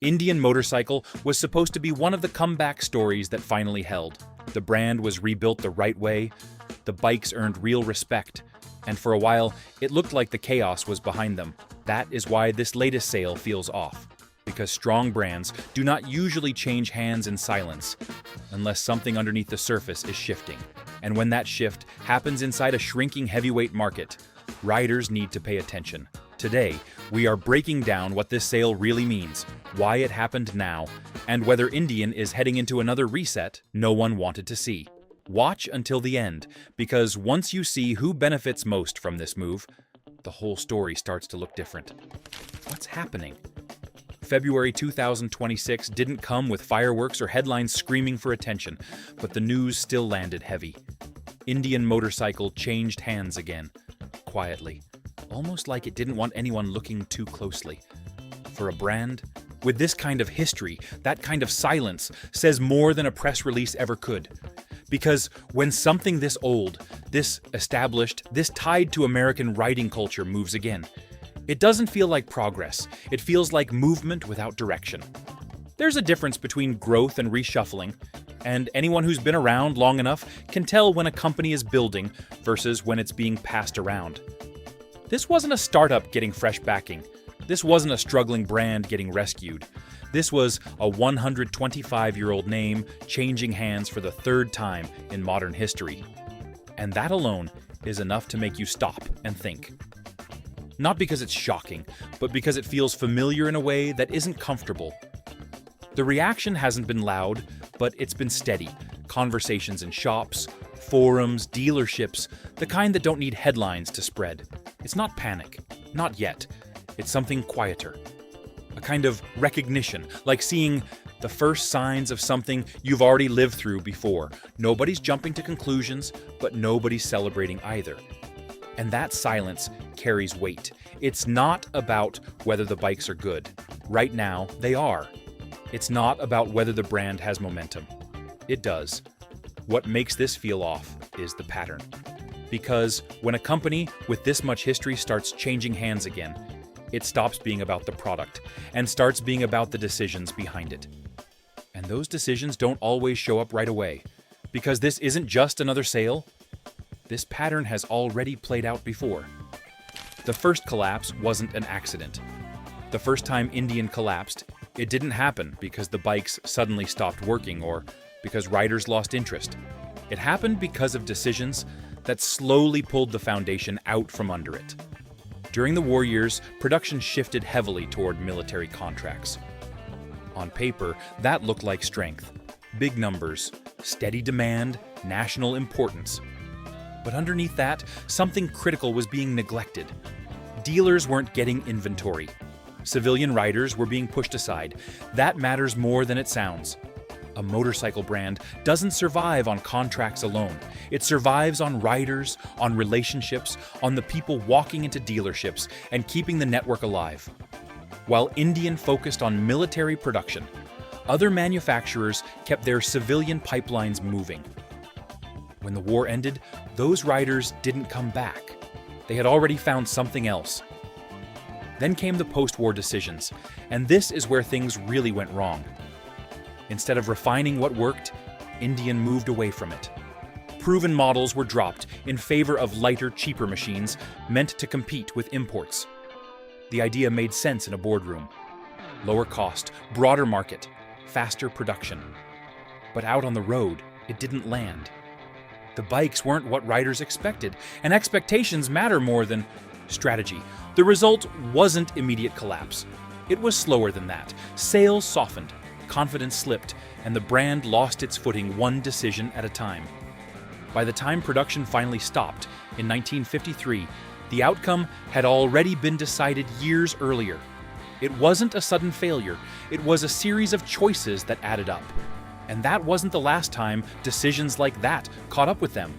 Indian Motorcycle was supposed to be one of the comeback stories that finally held. The brand was rebuilt the right way, the bikes earned real respect, and for a while, it looked like the chaos was behind them. That is why this latest sale feels off. Because strong brands do not usually change hands in silence, unless something underneath the surface is shifting. And when that shift happens inside a shrinking heavyweight market, riders need to pay attention. Today, we are breaking down what this sale really means, why it happened now, and whether Indian is heading into another reset no one wanted to see. Watch until the end, because once you see who benefits most from this move, the whole story starts to look different. What's happening? February 2026 didn't come with fireworks or headlines screaming for attention, but the news still landed heavy. Indian Motorcycle changed hands again, quietly, almost like it didn't want anyone looking too closely. For a brand with this kind of history, that kind of silence says more than a press release ever could. Because when something this old, this established, this tied to American riding culture moves again, it doesn't feel like progress. It feels like movement without direction. There's a difference between growth and reshuffling, and anyone who's been around long enough can tell when a company is building versus when it's being passed around. This wasn't a startup getting fresh backing. This wasn't a struggling brand getting rescued. This was a 125-year-old name changing hands for the third time in modern history. And that alone is enough to make you stop and think. Not because it's shocking, but because it feels familiar in a way that isn't comfortable. The reaction hasn't been loud, but it's been steady. Conversations in shops, forums, dealerships, the kind that don't need headlines to spread. It's not panic. Not yet. It's something quieter. A kind of recognition, like seeing the first signs of something you've already lived through before. Nobody's jumping to conclusions, but nobody's celebrating either. And that silence carries weight. It's not about whether the bikes are good. Right now, they are. It's not about whether the brand has momentum. It does. What makes this feel off is the pattern. Because when a company with this much history starts changing hands again, it stops being about the product and starts being about the decisions behind it. And those decisions don't always show up right away. Because this isn't just another sale. This pattern has already played out before. The first collapse wasn't an accident. The first time Indian collapsed, it didn't happen because the bikes suddenly stopped working or because riders lost interest. It happened because of decisions that slowly pulled the foundation out from under it. During the war years, production shifted heavily toward military contracts. On paper, that looked like strength. Big numbers, steady demand, national importance. But underneath that, something critical was being neglected. Dealers weren't getting inventory. Civilian riders were being pushed aside. That matters more than it sounds. A motorcycle brand doesn't survive on contracts alone. It survives on riders, on relationships, on the people walking into dealerships and keeping the network alive. While Indian focused on military production, other manufacturers kept their civilian pipelines moving. When the war ended, those riders didn't come back. They had already found something else. Then came the post-war decisions, and this is where things really went wrong. Instead of refining what worked, Indian moved away from it. Proven models were dropped in favor of lighter, cheaper machines meant to compete with imports. The idea made sense in a boardroom. Lower cost, broader market, faster production. But out on the road, it didn't land. The bikes weren't what riders expected, and expectations matter more than strategy. The result wasn't immediate collapse. It was slower than that. Sales softened. Confidence slipped, and the brand lost its footing one decision at a time. By the time production finally stopped, in 1953, the outcome had already been decided years earlier. It wasn't a sudden failure, it was a series of choices that added up. And that wasn't the last time decisions like that caught up with them.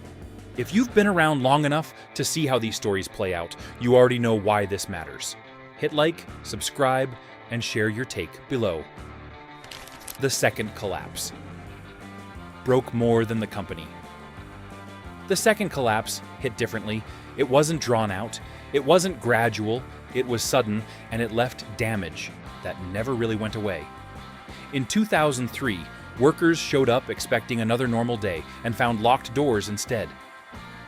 If you've been around long enough to see how these stories play out, you already know why this matters. Hit like, subscribe, and share your take below. The second collapse broke more than the company. The second collapse hit differently. It wasn't drawn out, it wasn't gradual, it was sudden, and it left damage that never really went away. In 2003, workers showed up expecting another normal day and found locked doors instead.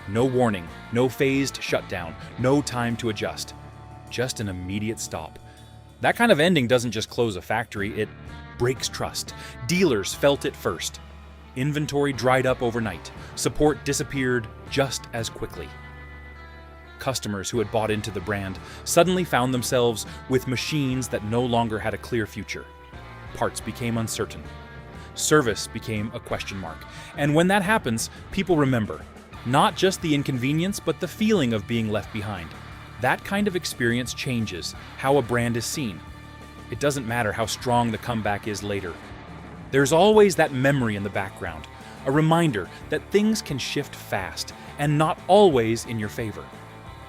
No warning, no phased shutdown, no time to adjust. Just an immediate stop. That kind of ending doesn't just close a factory, it breaks trust. Dealers felt it first. Inventory dried up overnight. Support disappeared just as quickly. Customers who had bought into the brand suddenly found themselves with machines that no longer had a clear future. Parts became uncertain. Service became a question mark. And when that happens, people remember. Not just the inconvenience, but the feeling of being left behind. That kind of experience changes how a brand is seen. It doesn't matter how strong the comeback is later. There's always that memory in the background, a reminder that things can shift fast and not always in your favor.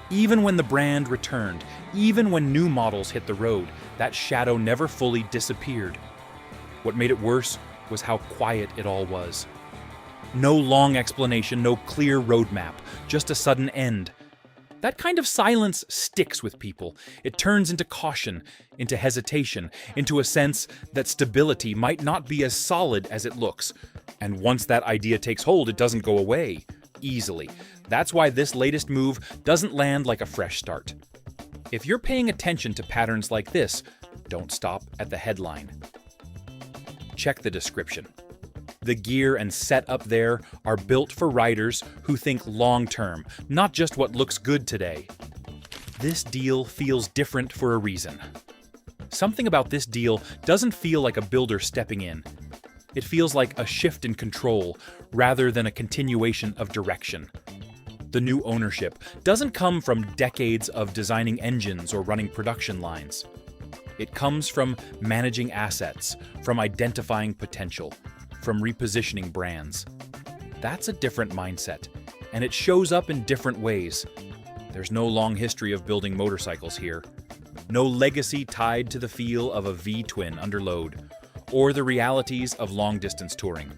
Even when the brand returned, even when new models hit the road, that shadow never fully disappeared. What made it worse was how quiet it all was. No long explanation, no clear roadmap, just a sudden end. That kind of silence sticks with people. It turns into caution, into hesitation, into a sense that stability might not be as solid as it looks. And once that idea takes hold, it doesn't go away easily. That's why this latest move doesn't land like a fresh start. If you're paying attention to patterns like this, don't stop at the headline. Check the description. The gear and setup there are built for riders who think long-term, not just what looks good today. This deal feels different for a reason. Something about this deal doesn't feel like a builder stepping in. It feels like a shift in control rather than a continuation of direction. The new ownership doesn't come from decades of designing engines or running production lines. It comes from managing assets, from identifying potential, from repositioning brands. That's a different mindset, and it shows up in different ways. There's no long history of building motorcycles here. No legacy tied to the feel of a V-twin under load, or the realities of long-distance touring.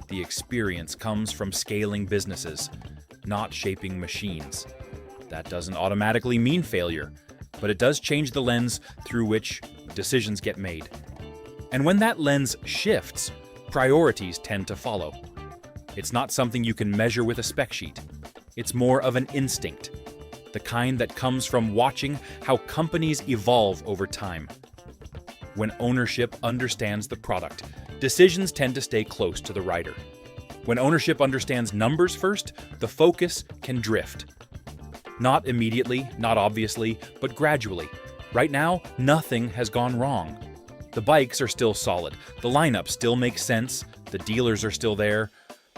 The experience comes from scaling businesses, not shaping machines. That doesn't automatically mean failure, but it does change the lens through which decisions get made. And when that lens shifts, priorities tend to follow. It's not something you can measure with a spec sheet. It's more of an instinct, the kind that comes from watching how companies evolve over time. When ownership understands the product, decisions tend to stay close to the rider. When ownership understands numbers first, the focus can drift. Not immediately, not obviously, but gradually. Right now, nothing has gone wrong. The bikes are still solid, the lineup still makes sense, the dealers are still there,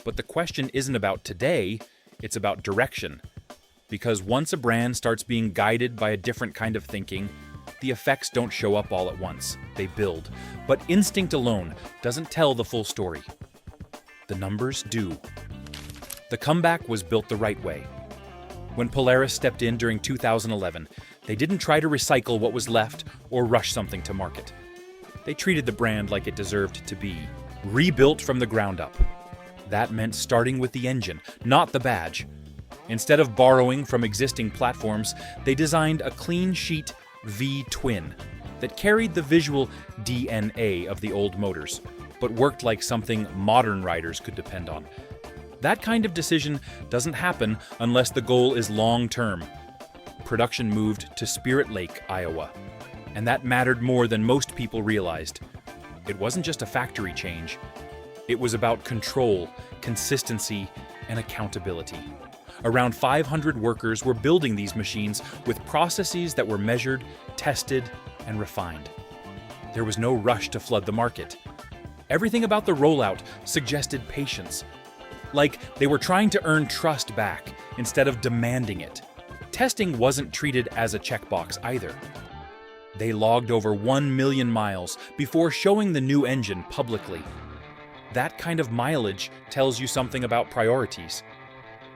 but the question isn't about today, it's about direction. Because once a brand starts being guided by a different kind of thinking, the effects don't show up all at once, they build. But instinct alone doesn't tell the full story. The numbers do. The comeback was built the right way. When Polaris stepped in during 2011, they didn't try to recycle what was left or rush something to market. They treated the brand like it deserved to be, rebuilt from the ground up. That meant starting with the engine, not the badge. Instead of borrowing from existing platforms, they designed a clean sheet V-twin that carried the visual DNA of the old motors, but worked like something modern riders could depend on. That kind of decision doesn't happen unless the goal is long-term. Production moved to Spirit Lake, Iowa, and that mattered more than most people realized. It wasn't just a factory change. It was about control, consistency, and accountability. Around 500 workers were building these machines with processes that were measured, tested, and refined. There was no rush to flood the market. Everything about the rollout suggested patience, like they were trying to earn trust back instead of demanding it. Testing wasn't treated as a checkbox either. They logged over 1 million miles before showing the new engine publicly. That kind of mileage tells you something about priorities.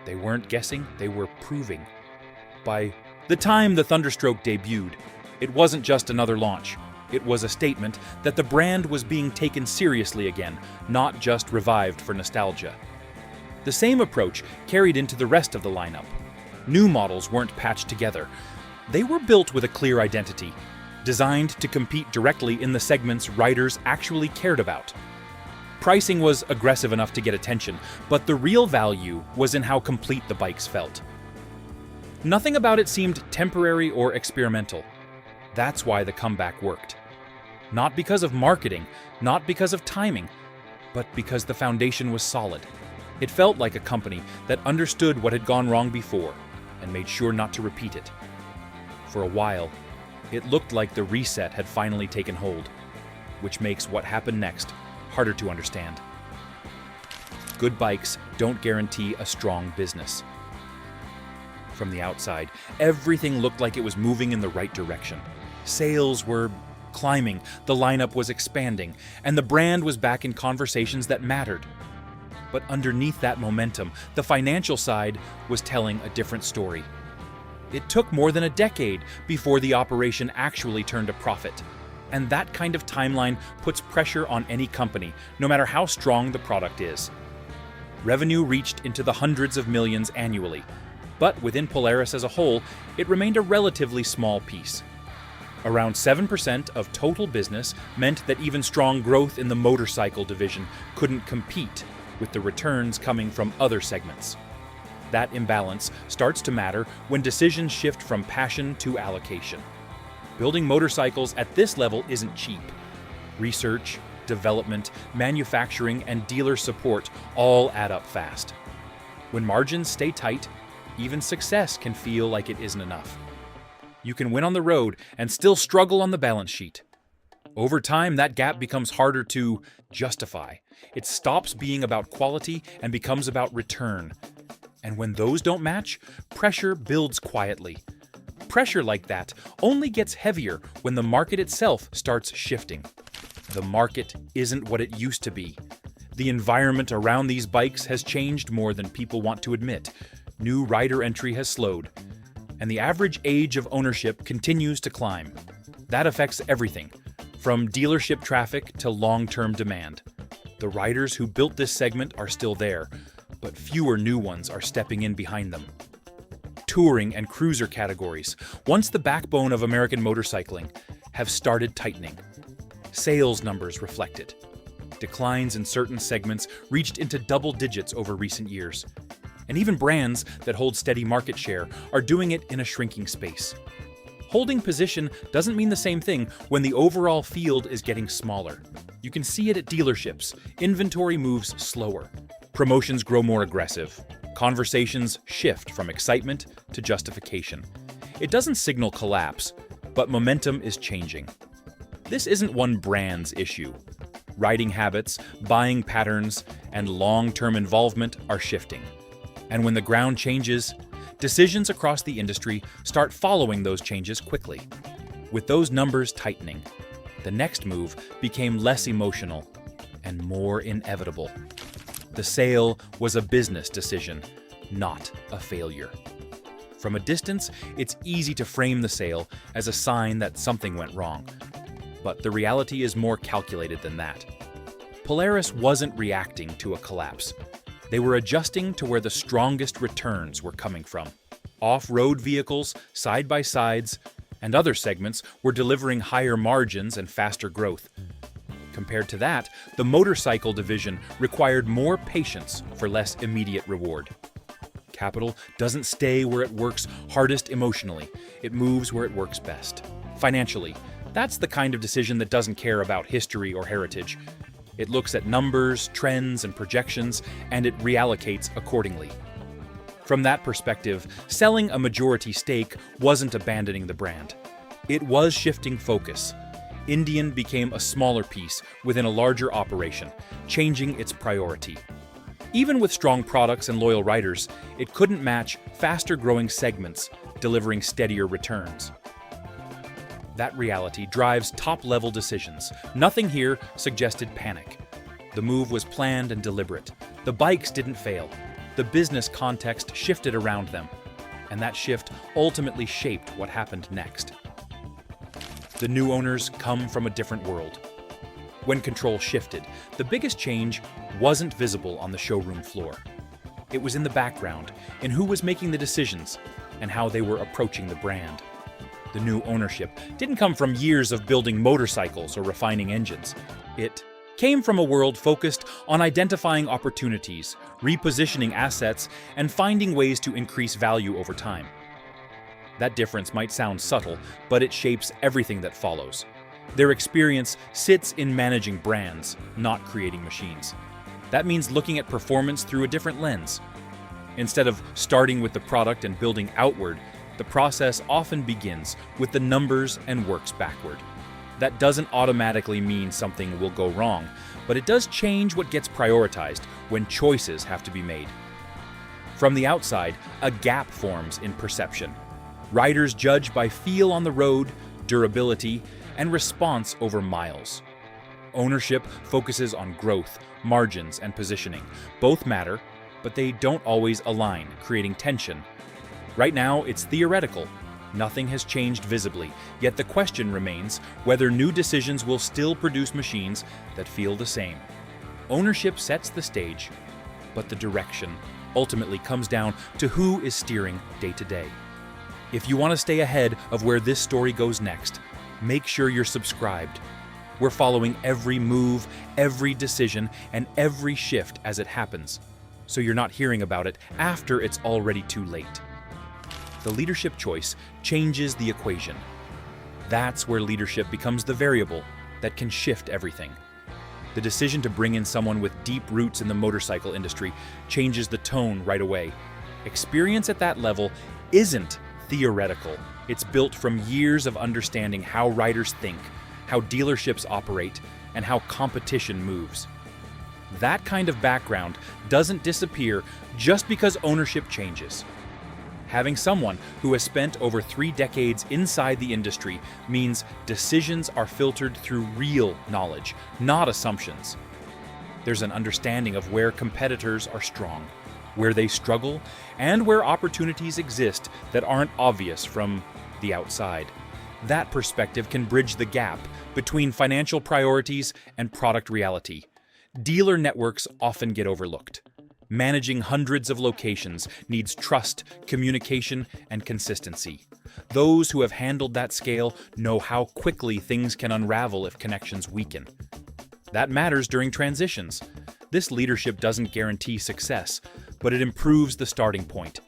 They weren't guessing, they were proving. By the time the Thunderstroke debuted, it wasn't just another launch. It was a statement that the brand was being taken seriously again, not just revived for nostalgia. The same approach carried into the rest of the lineup. New models weren't patched together. They were built with a clear identity, designed to compete directly in the segments riders actually cared about. Pricing was aggressive enough to get attention, but the real value was in how complete the bikes felt. Nothing about it seemed temporary or experimental. That's why the comeback worked. Not because of marketing, not because of timing, but because the foundation was solid. It felt like a company that understood what had gone wrong before and made sure not to repeat it. For a while, it looked like the reset had finally taken hold, which makes what happened next harder to understand. Good bikes don't guarantee a strong business. From the outside, everything looked like it was moving in the right direction. Sales were climbing, the lineup was expanding, and the brand was back in conversations that mattered. But underneath that momentum, the financial side was telling a different story. It took more than a decade before the operation actually turned a profit. And that kind of timeline puts pressure on any company, no matter how strong the product is. Revenue reached into the hundreds of millions annually, but within Polaris as a whole, it remained a relatively small piece. Around 7% of total business meant that even strong growth in the motorcycle division couldn't compete with the returns coming from other segments. That imbalance starts to matter when decisions shift from passion to allocation. Building motorcycles at this level isn't cheap. Research, development, manufacturing, and dealer support all add up fast. When margins stay tight, even success can feel like it isn't enough. You can win on the road and still struggle on the balance sheet. Over time, that gap becomes harder to justify. It stops being about quality and becomes about return. And when those don't match, pressure builds quietly. Pressure like that only gets heavier when the market itself starts shifting. The market isn't what it used to be. The environment around these bikes has changed more than people want to admit. New rider entry has slowed, and the average age of ownership continues to climb. That affects everything, from dealership traffic to long-term demand. The riders who built this segment are still there, but fewer new ones are stepping in behind them. Touring and cruiser categories, once the backbone of American motorcycling, have started tightening. Sales numbers reflect it. Declines in certain segments reached into double digits over recent years. And even brands that hold steady market share are doing it in a shrinking space. Holding position doesn't mean the same thing when the overall field is getting smaller. You can see it at dealerships. Inventory moves slower. Promotions grow more aggressive. Conversations shift from excitement to justification. It doesn't signal collapse, but momentum is changing. This isn't one brand's issue. Riding habits, buying patterns, and long-term involvement are shifting. And when the ground changes, decisions across the industry start following those changes quickly. With those numbers tightening, the next move became less emotional and more inevitable. The sale was a business decision, not a failure. From a distance, it's easy to frame the sale as a sign that something went wrong. But the reality is more calculated than that. Polaris wasn't reacting to a collapse. They were adjusting to where the strongest returns were coming from. Off-road vehicles, side-by-sides, and other segments were delivering higher margins and faster growth. Compared to that, the motorcycle division required more patience for less immediate reward. Capital doesn't stay where it works hardest emotionally. It moves where it works best. Financially, that's the kind of decision that doesn't care about history or heritage. It looks at numbers, trends, and projections, and it reallocates accordingly. From that perspective, selling a majority stake wasn't abandoning the brand. It was shifting focus. Indian became a smaller piece within a larger operation, changing its priority. Even with strong products and loyal riders, it couldn't match faster-growing segments, delivering steadier returns. That reality drives top-level decisions. Nothing here suggested panic. The move was planned and deliberate. The bikes didn't fail. The business context shifted around them, and that shift ultimately shaped what happened next. The new owners come from a different world. When control shifted, the biggest change wasn't visible on the showroom floor. It was in the background, in who was making the decisions, and how they were approaching the brand. The new ownership didn't come from years of building motorcycles or refining engines. It came from a world focused on identifying opportunities, repositioning assets, and finding ways to increase value over time. That difference might sound subtle, but it shapes everything that follows. Their experience sits in managing brands, not creating machines. That means looking at performance through a different lens. Instead of starting with the product and building outward, the process often begins with the numbers and works backward. That doesn't automatically mean something will go wrong, but it does change what gets prioritized when choices have to be made. From the outside, a gap forms in perception. Riders judge by feel on the road, durability, and response over miles. Ownership focuses on growth, margins, and positioning. Both matter, but they don't always align, creating tension. Right now, it's theoretical. Nothing has changed visibly, yet the question remains whether new decisions will still produce machines that feel the same. Ownership sets the stage, but the direction ultimately comes down to who is steering day to day. If you want to stay ahead of where this story goes next, make sure you're subscribed. We're following every move, every decision, and every shift as it happens, so you're not hearing about it after it's already too late. The leadership choice changes the equation. That's where leadership becomes the variable that can shift everything. The decision to bring in someone with deep roots in the motorcycle industry changes the tone right away. Experience at that level isn't theoretical. It's built from years of understanding how riders think, how dealerships operate, and how competition moves. That kind of background doesn't disappear just because ownership changes. Having someone who has spent over 3 decades inside the industry means decisions are filtered through real knowledge, not assumptions. There's an understanding of where competitors are strong, where they struggle, and where opportunities exist that aren't obvious from the outside. That perspective can bridge the gap between financial priorities and product reality. Dealer networks often get overlooked. Managing hundreds of locations needs trust, communication, and consistency. Those who have handled that scale know how quickly things can unravel if connections weaken. That matters during transitions. This leadership doesn't guarantee success, but it improves the starting point.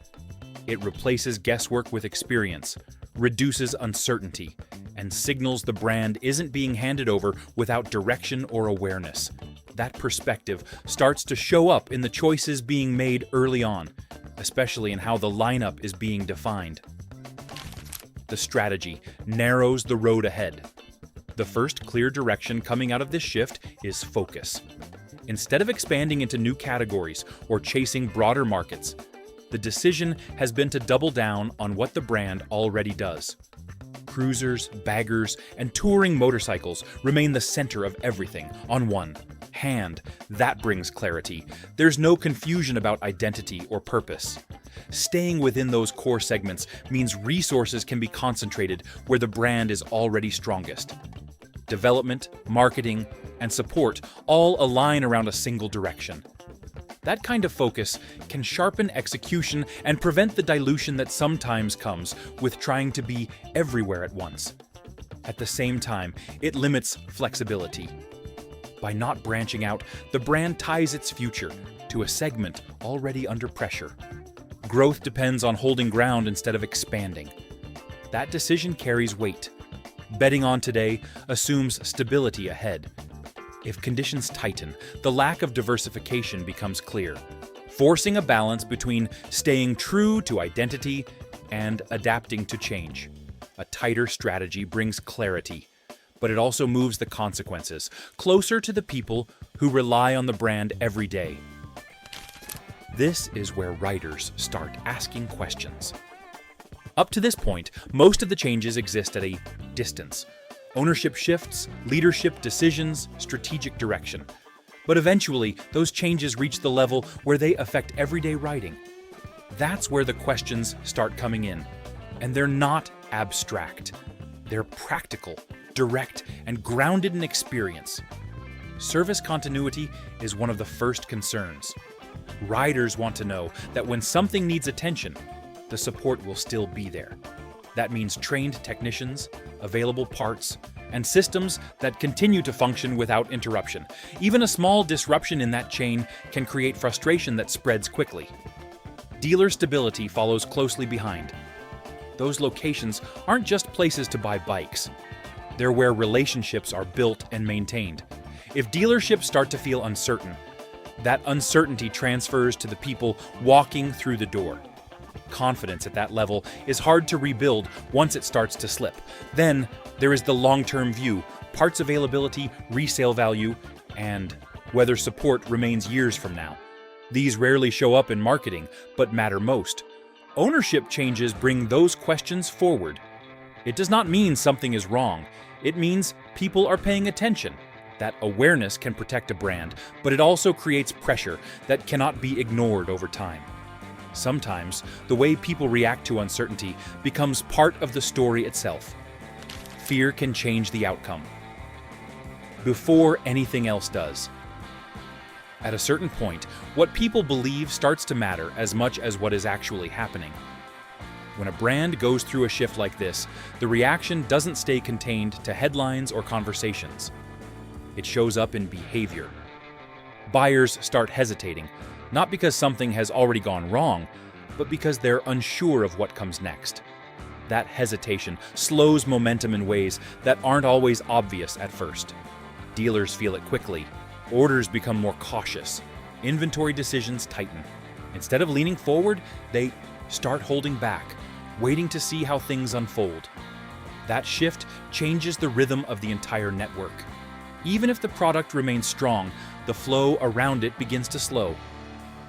It replaces guesswork with experience, reduces uncertainty, and signals the brand isn't being handed over without direction or awareness. That perspective starts to show up in the choices being made early on, especially in how the lineup is being defined. The strategy narrows the road ahead. The first clear direction coming out of this shift is focus. Instead of expanding into new categories or chasing broader markets, the decision has been to double down on what the brand already does. Cruisers, baggers, and touring motorcycles remain the center of everything on one hand. That brings clarity. There's no confusion about identity or purpose. Staying within those core segments means resources can be concentrated where the brand is already strongest. Development, marketing, and support all align around a single direction. That kind of focus can sharpen execution and prevent the dilution that sometimes comes with trying to be everywhere at once. At the same time, it limits flexibility. By not branching out, the brand ties its future to a segment already under pressure. Growth depends on holding ground instead of expanding. That decision carries weight. Betting on today assumes stability ahead. If conditions tighten, the lack of diversification becomes clear, forcing a balance between staying true to identity and adapting to change. A tighter strategy brings clarity, but it also moves the consequences closer to the people who rely on the brand every day. This is where riders start asking questions. Up to this point, most of the changes exist at a distance. Ownership shifts, leadership decisions, strategic direction. But eventually, those changes reach the level where they affect everyday riding. That's where the questions start coming in. And they're not abstract. They're practical, direct, and grounded in experience. Service continuity is one of the first concerns. Riders want to know that when something needs attention, the support will still be there. That means trained technicians, available parts, and systems that continue to function without interruption. Even a small disruption in that chain can create frustration that spreads quickly. Dealer stability follows closely behind. Those locations aren't just places to buy bikes. They're where relationships are built and maintained. If dealerships start to feel uncertain, that uncertainty transfers to the people walking through the door. Confidence at that level is hard to rebuild once it starts to slip. Then there is the long-term view, parts availability, resale value, and whether support remains years from now. These rarely show up in marketing, but matter most. Ownership changes bring those questions forward. It does not mean something is wrong. It means people are paying attention. That awareness can protect a brand, but it also creates pressure that cannot be ignored over time. Sometimes, the way people react to uncertainty becomes part of the story itself. Fear can change the outcome before anything else does. At a certain point, what people believe starts to matter as much as what is actually happening. When a brand goes through a shift like this, the reaction doesn't stay contained to headlines or conversations. It shows up in behavior. Buyers start hesitating, not because something has already gone wrong, but because they're unsure of what comes next. That hesitation slows momentum in ways that aren't always obvious at first. Dealers feel it quickly. Orders become more cautious. Inventory decisions tighten. Instead of leaning forward, they start holding back, waiting to see how things unfold. That shift changes the rhythm of the entire network. Even if the product remains strong, the flow around it begins to slow.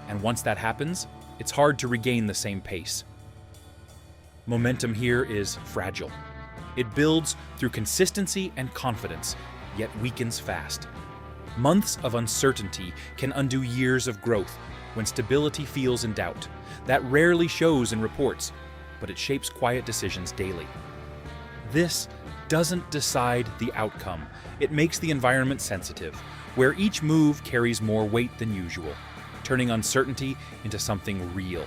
And once that happens, it's hard to regain the same pace. Momentum here is fragile. It builds through consistency and confidence, yet weakens fast. Months of uncertainty can undo years of growth when stability feels in doubt. That rarely shows in reports, but it shapes quiet decisions daily. This doesn't decide the outcome. It makes the environment sensitive, where each move carries more weight than usual, turning uncertainty into something real.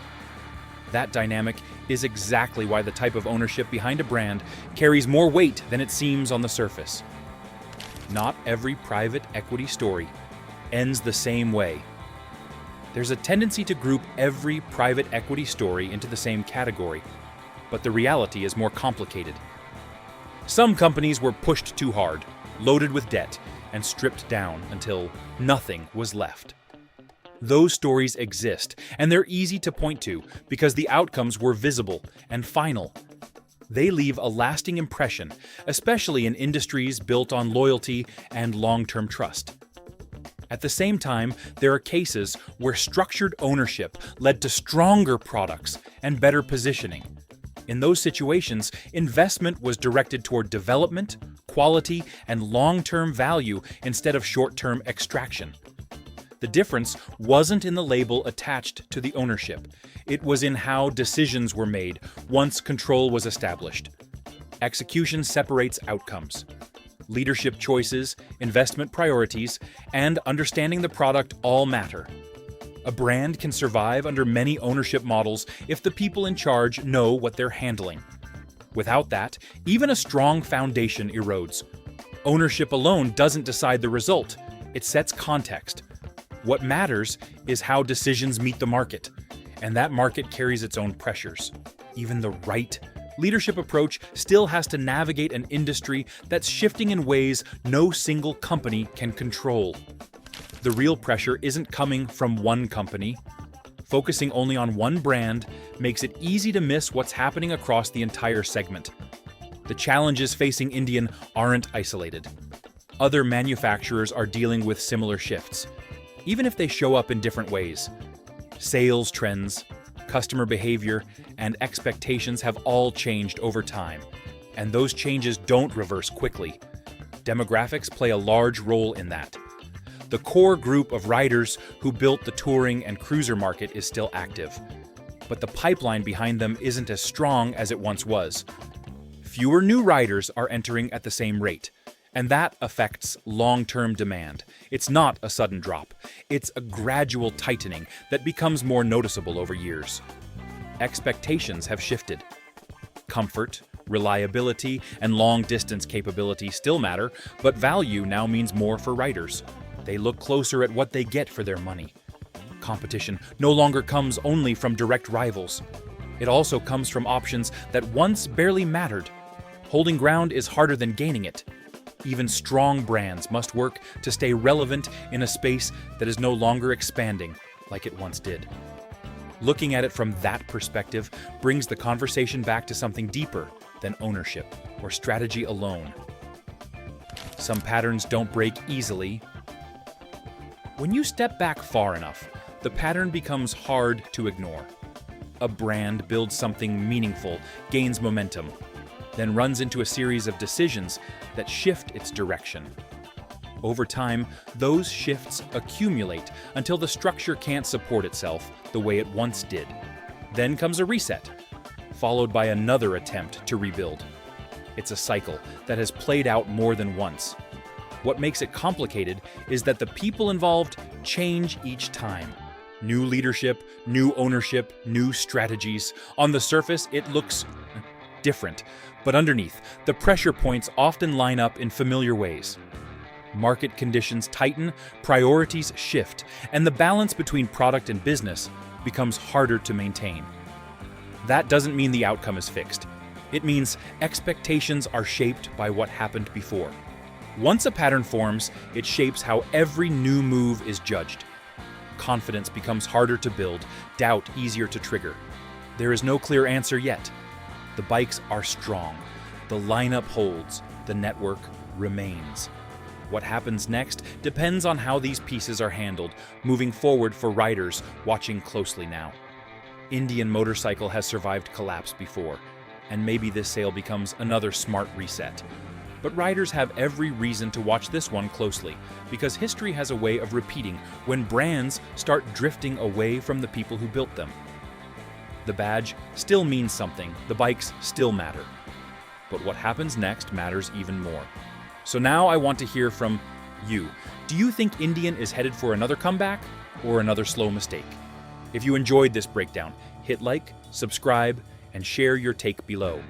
That dynamic is exactly why the type of ownership behind a brand carries more weight than it seems on the surface. Not every private equity story ends the same way. There's a tendency to group every private equity story into the same category, but the reality is more complicated. Some companies were pushed too hard, loaded with debt, and stripped down until nothing was left. Those stories exist, and they're easy to point to because the outcomes were visible and final. They leave a lasting impression, especially in industries built on loyalty and long-term trust. At the same time, there are cases where structured ownership led to stronger products and better positioning. In those situations, investment was directed toward development, quality, and long-term value instead of short-term extraction. The difference wasn't in the label attached to the ownership. It was in how decisions were made once control was established. Execution separates outcomes. Leadership choices, investment priorities, and understanding the product all matter. A brand can survive under many ownership models if the people in charge know what they're handling. Without that, even a strong foundation erodes. Ownership alone doesn't decide the result. It sets context. What matters is how decisions meet the market, and that market carries its own pressures. Even the right leadership approach still has to navigate an industry that's shifting in ways no single company can control. The real pressure isn't coming from one company. Focusing only on one brand makes it easy to miss what's happening across the entire segment. The challenges facing Indian aren't isolated. Other manufacturers are dealing with similar shifts, even if they show up in different ways. Sales trends, customer behavior, and expectations have all changed over time, and those changes don't reverse quickly. Demographics play a large role in that. The core group of riders who built the touring and cruiser market is still active, but the pipeline behind them isn't as strong as it once was. Fewer new riders are entering at the same rate, And that affects long-term demand. It's not a sudden drop. It's a gradual tightening that becomes more noticeable over years. Expectations have shifted. Comfort, reliability, and long-distance capability still matter, but value now means more for riders. They look closer at what they get for their money. Competition no longer comes only from direct rivals. It also comes from options that once barely mattered. Holding ground is harder than gaining it. Even strong brands must work to stay relevant in a space that is no longer expanding like it once did. Looking at it from that perspective brings the conversation back to something deeper than ownership or strategy alone. Some patterns don't break easily. When you step back far enough, the pattern becomes hard to ignore. A brand builds something meaningful, gains momentum, then runs into a series of decisions that shift its direction. Over time, those shifts accumulate until the structure can't support itself the way it once did. Then comes a reset, followed by another attempt to rebuild. It's a cycle that has played out more than once. What makes it complicated is that the people involved change each time. New leadership, new ownership, new strategies. On the surface, it looks different, but underneath, the pressure points often line up in familiar ways. Market conditions tighten, priorities shift, and the balance between product and business becomes harder to maintain. That doesn't mean the outcome is fixed. It means expectations are shaped by what happened before. Once a pattern forms, it shapes how every new move is judged. Confidence becomes harder to build, doubt easier to trigger. There is no clear answer yet. The bikes are strong. The lineup holds. The network remains. What happens next depends on how these pieces are handled, moving forward for riders watching closely now. Indian Motorcycle has survived collapse before, and maybe this sale becomes another smart reset. But riders have every reason to watch this one closely, because history has a way of repeating when brands start drifting away from the people who built them. The badge still means something, the bikes still matter. But what happens next matters even more. So now I want to hear from you. Do you think Indian is headed for another comeback or another slow mistake? If you enjoyed this breakdown, hit like, subscribe, and share your take below.